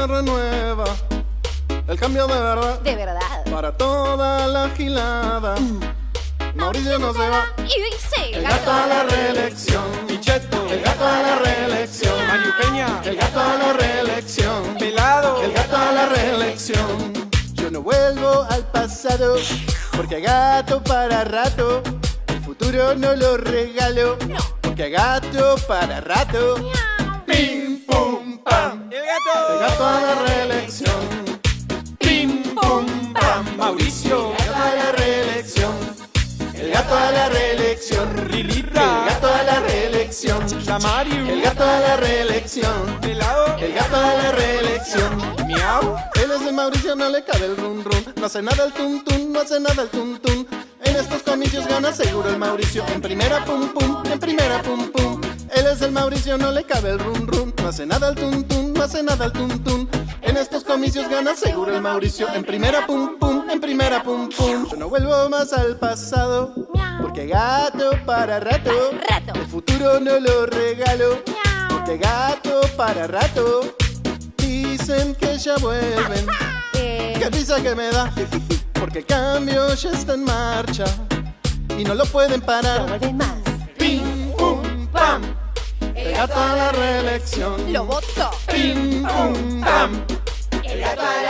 se renueva. El cambio de verdad. De verdad. Para toda la gilada. Mauricio no se va. Y dice: El gato a la reelección. Pichetto, El gato a la reelección. Mario Peña, El gato a la reelección. Pelado, El gato a la reelección. Yo no vuelvo al pasado, porque gato para rato. El futuro no lo regalo, porque gato para rato. Pim, pum, pam. el gato, El gato a la reelección. Pim, pum, pam. Mauricio, El gato a la reelección. El gato a la reelección. El Lilita, gato a la reelección. la Mario, El gato a la reelección. Pelado, El gato a la reelección. Miau, Él es de Mauricio, no le cabe el run run. No hace nada el tun tun, no hace nada el tun tun. En estos comicios gana seguro el Mauricio. En primera pum pum, en primera pum pum. Él es el Mauricio, no le cabe el run run. No hace nada el tun tun, no hace nada el tun tun. En estos comicios gana seguro el Mauricio. En primera pum pum, en primera pum pum. Yo no vuelvo más al pasado, porque gato para rato. El futuro no lo regalo, porque gato para rato. Dicen que ya vuelven. Qué risa que me da, porque el cambio ya está en marcha y no lo pueden parar. vuelve más. Pim, pum, pam. El gato a la reelección. Lo voto. Pim, pum, pam. El gato a